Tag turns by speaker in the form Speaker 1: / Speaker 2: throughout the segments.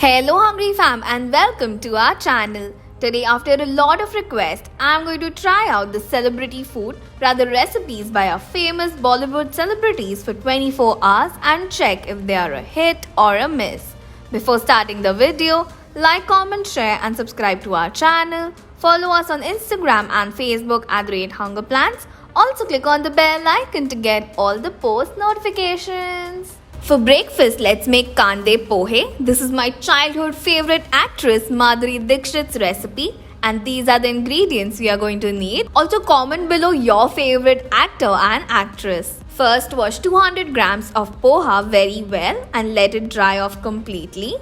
Speaker 1: Hello hungry fam and welcome to our channel. Today after a lot of requests, I am going to try out the celebrity food, rather recipes by our famous Bollywood celebrities for 24 hours and check if they are a hit or a miss. Before starting the video, like, comment, share and subscribe to our channel. Follow us on Instagram and Facebook at @hungerplans. Also click on the bell icon to get all the post notifications. For breakfast, let's make kande pohe. This is my childhood favorite actress Madhuri Dixit's recipe and these are the ingredients we are going to need. Also comment below your favorite actor and actress. First wash 200 grams of poha very well and let it dry off completely.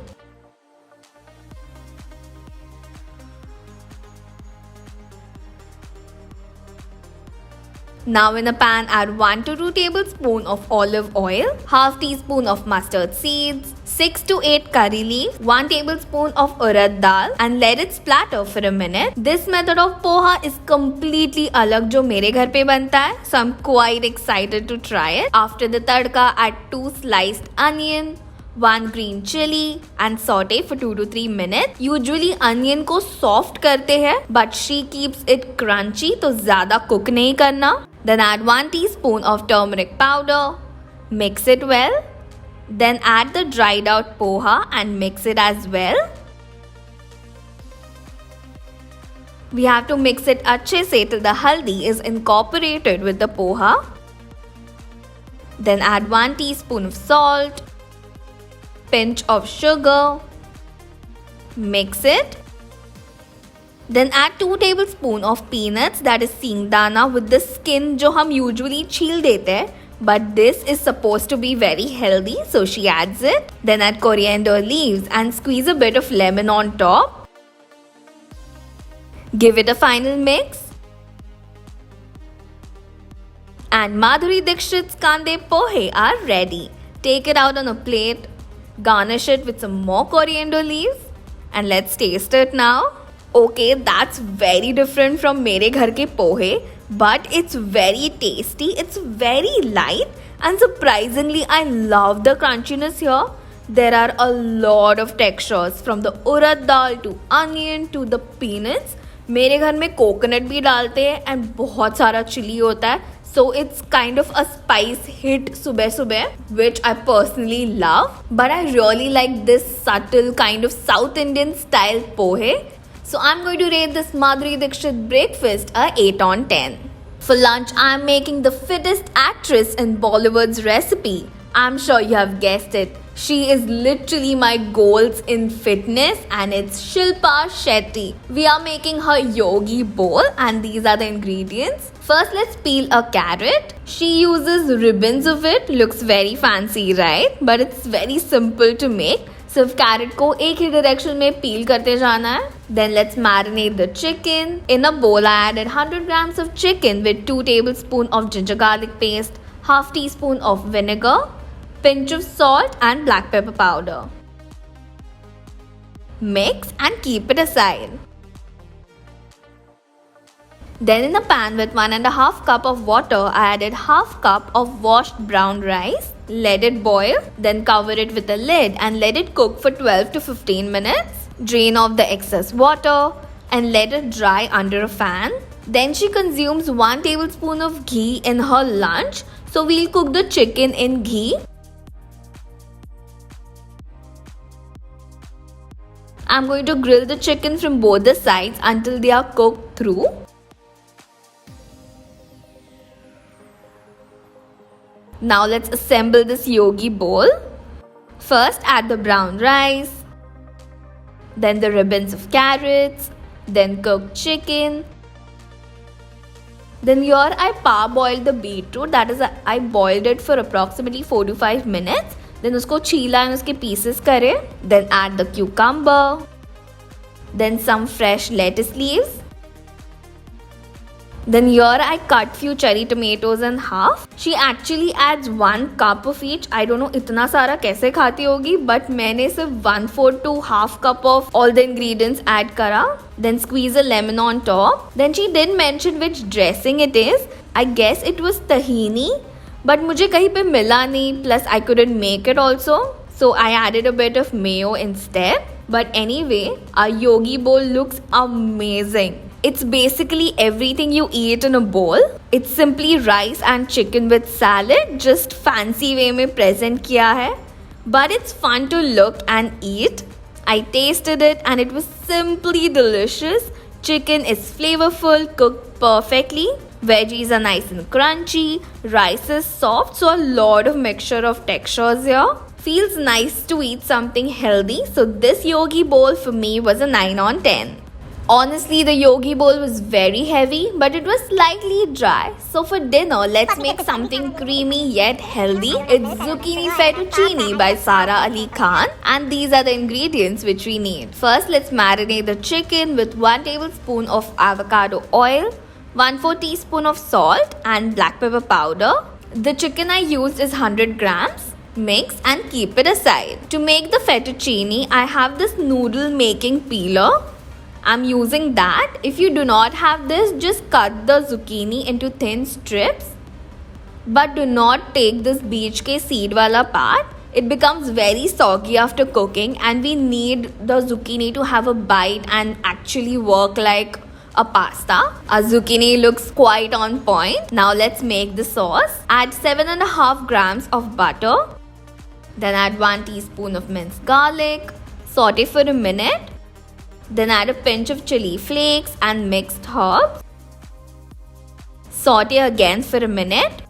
Speaker 1: Now in a pan add 1 to 2 tablespoons of olive oil, half teaspoon of mustard seeds, 6 to 8 curry leaves, 1 tablespoon of urad dal and let it splatter for a minute. This method of poha is completely alag jo mere ghar pe banta hai, so I'm quite excited to try it. After the tadka, add 2 sliced onion, 1 green chili and saute for 2 to 3 minutes. Usually onion को soft करते हैं but she keeps it crunchy तो ज़्यादा cook नहीं करना. Then add 1 teaspoon of turmeric powder. Mix it well. Then add the dried out poha and mix it as well. We have to mix it अच्छे से till the haldi is incorporated with the poha. Then add 1 teaspoon of salt. Pinch of sugar. Mix it. Then add 2 tablespoons of peanuts, that is सींगदाना with the skin जो हम usually छील देते हैं, but this is supposed to be very healthy, so she adds it. Then add coriander leaves and squeeze a bit of lemon on top. Give it a final mix. And Madhuri Dixit's kande pohe are ready. Take it out on a plate. Garnish it with some more coriander leaves and let's taste it now. Okay, that's very different from mere ghar ke pohe, but it's very tasty. It's very light and surprisingly I love the crunchiness here. There are a lot of textures from the urad dal to onion to the peanuts. मेरे घर में coconut भी डालते हैं and बहुत सारा chilli होता है. So it's kind of a spice hit subah which I personally love. But I really like this subtle kind of South Indian style pohe. So I'm going to rate this Madhuri Dixit breakfast a 8 on 10. For lunch, I'm making the fittest actress in Bollywood's recipe. I'm sure you have guessed it. She is literally my goals in fitness and it's Shilpa Shetty. We are making her yogi bowl and these are the ingredients. First, let's peel a carrot. She uses ribbons of it. Looks very fancy, right? But it's very simple to make. सिर्फ carat को एक ही direction में पील करते जाना है. Then let's marinate the chicken. In a bowl, I added 100 grams of chicken with 2 tablespoons of ginger garlic paste, half teaspoon of vinegar, pinch of salt and black pepper powder. Mix and keep it aside. Then in a pan with 1.5 cup of water, I added half cup of washed brown rice. Let it boil, then cover it with a lid and let it cook for 12 to 15 minutes. Drain off the excess water and let it dry under a fan. Then she consumes 1 tablespoon of ghee in her lunch. So we'll cook the chicken in ghee. I'm going to grill the chicken from both the sides until they are cooked through. Now let's assemble this yogi bowl. First add the brown rice, then the ribbons of carrots, then cooked chicken. Then here I parboiled the beetroot, that is I boiled it for approximately 4 to 5 minutes. Then उसको छीला and उसके pieces करे. Then add the cucumber, then some fresh lettuce leaves. Then here I cut few cherry tomatoes in half. She actually adds 1 cup of each. I don't know इतना सारा कैसे खाती होगी, but मैंने सिर्फ 1/4 to half cup of all the ingredients add करा. Then squeeze a lemon on top. Then she didn't mention which dressing it is. I guess it was tahini, but मुझे कहीं पे मिला नहीं. Plus I couldn't make it also. so I added a bit of mayo instead. But anyway, our yogi bowl looks amazing. It's basically everything you eat in a bowl. It's simply rice and chicken with salad, just fancy way में present किया है. But it's fun to look and eat. I tasted it and it was simply delicious. Chicken is flavorful, cooked perfectly. Veggies are nice and crunchy. Rice is soft, so a lot of mixture of textures here. Feels nice to eat something healthy. So this yogi bowl for me was a 9 on 10. Honestly, the yogi bowl was very heavy, but it was slightly dry. So for dinner, let's make something creamy yet healthy. It's zucchini fettuccine by Sara Ali Khan, and these are the ingredients which we need. First, let's marinate the chicken with 1 tablespoon of avocado oil, 1/4 teaspoon of salt and black pepper powder. The chicken I used is 100 grams. Mix and keep it aside. To make the fettuccine, I have this noodle making peeler. I'm using that. If you do not have this, just cut the zucchini into thin strips. But do not take this beech ke seed wala part. It becomes very soggy after cooking and we need the zucchini to have a bite and actually work like a pasta. Our zucchini looks quite on point. Now let's make the sauce. Add 7.5 grams of butter. Then add 1 teaspoon of minced garlic. Saute for a minute. Then add a pinch of chili flakes and mixed herbs. Saute again for a minute.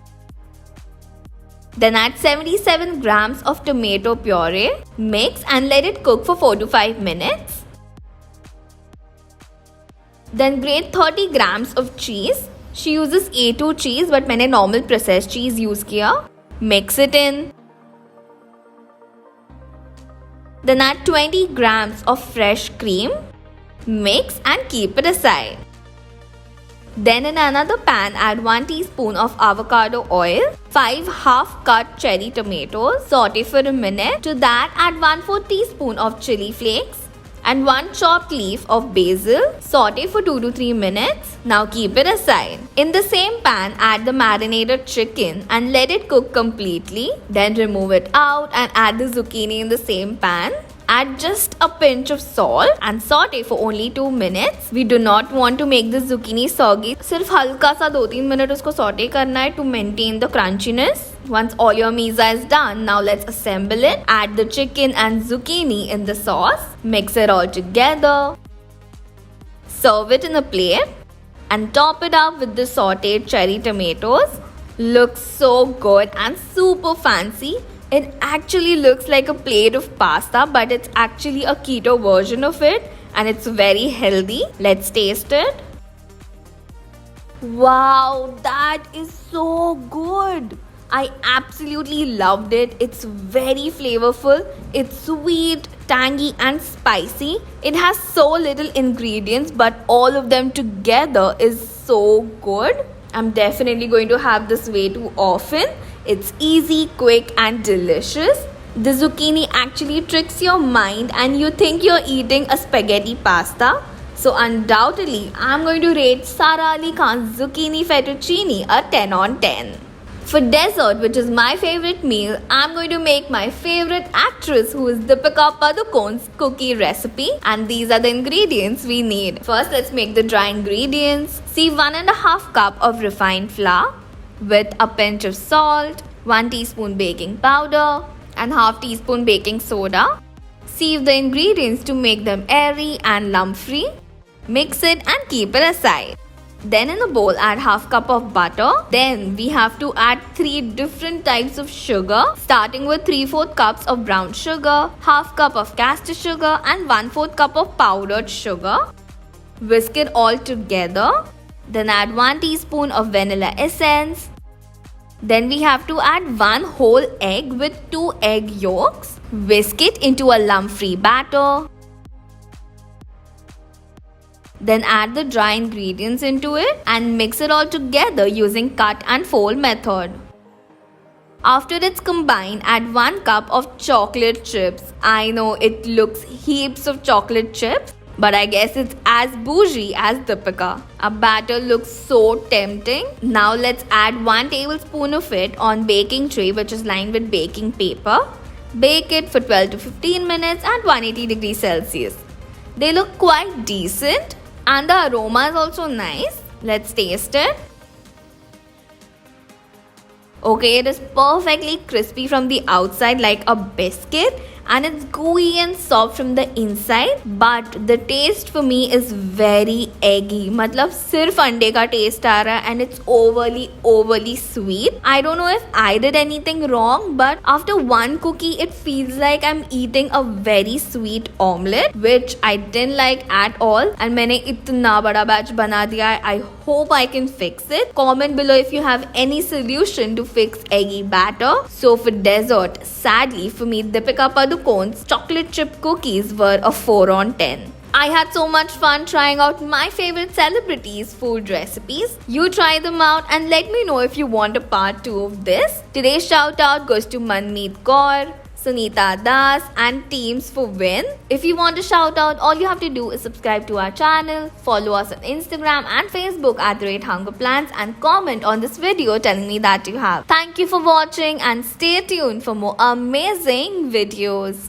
Speaker 1: Then add 77 grams of tomato puree. Mix and let it cook for 4 to 5 minutes. Then grate 30 grams of cheese. She uses A2 cheese but मैंने normal processed cheese use किया. Mix it in. Then add 20 grams of fresh cream. Mix and keep it aside. Then in another pan, add 1 teaspoon of avocado oil, 5 half-cut cherry tomatoes, saute for a minute. To that, add 1/4 teaspoon of chili flakes and 1 chopped leaf of basil. Saute for 2 to 3 minutes. Now keep it aside. In the same pan, add the marinated chicken and let it cook completely. Then remove it out and add the zucchini in the same pan. Add just a pinch of salt and saute for only 2 minutes. We do not want to make the zucchini soggy. सिर्फ हल्का सा 2-3 minute उसको saute करना है to maintain the crunchiness. Once all your misa is done, now let's assemble it. Add the chicken and zucchini in the sauce. Mix it all together. Serve it in a plate and top it up with the sauteed cherry tomatoes. Looks so good and super fancy. It actually looks like a plate of pasta, but it's actually a keto version of it and it's very healthy. Let's taste it. Wow, that is so good. I absolutely loved it. It's very flavorful. It's sweet, tangy and spicy. It has so little ingredients, but all of them together is so good. I'm definitely going to have this way too often. It's easy, quick and delicious. The zucchini actually tricks your mind and you think you're eating a spaghetti pasta. So undoubtedly, I'm going to rate Sara Ali Khan's zucchini fettuccine a 10 on 10. For dessert, which is my favorite meal, I'm going to make my favorite actress, who is Deepika Padukone's cookie recipe. And these are the ingredients we need. First, let's make the dry ingredients. See 1.5 cup of refined flour with a pinch of salt, 1 teaspoon baking powder and half teaspoon baking soda. Sieve the ingredients to make them airy and lump-free. Mix it and keep it aside. Then in a bowl, add half cup of butter. Then we have to add 3 different types of sugar, starting with 3/4 cups of brown sugar, half cup of caster sugar and 1/4 cup of powdered sugar. Whisk it all together. Then add 1 teaspoon of vanilla essence. Then we have to add 1 whole egg with 2 egg yolks. Whisk it into a lump-free batter. Then add the dry ingredients into it and mix it all together using cut and fold method. After it's combined, add 1 cup of chocolate chips. I know it looks heaps of chocolate chips, but I guess it's as bougie as Deepika. Our batter looks so tempting. Now let's add 1 tablespoon of it on baking tray, which is lined with baking paper. Bake it for 12 to 15 minutes at 180 degrees Celsius. They look quite decent and the aroma is also nice. Let's taste it. Okay, it is perfectly crispy from the outside like a biscuit and it's gooey and soft from the inside, but the taste for me is very eggy. मतलब सिर्फ अंडे का taste आ रहा है and it's overly sweet. I don't know if I did anything wrong, but after one cookie it feels like I'm eating a very sweet omelette, which I didn't like at all. And मैंने इतना बड़ा batch बना दिया है. I hope I can fix it. Comment below if you have any solution to fix eggy batter. So for dessert, sadly for me, Deepika Padukone's chocolate chip cookies were a 4 on 10. I had so much fun trying out my favorite celebrities' food recipes. You try them out and let me know if you want a part 2 of this. Today's shout out goes to Manmeet Kaur, Sunita Das and teams for win. If you want a shout out, all you have to do is subscribe to our channel, follow us on Instagram and Facebook at @HungerPlans and comment on this video telling me that you have. Thank you for watching and stay tuned for more amazing videos.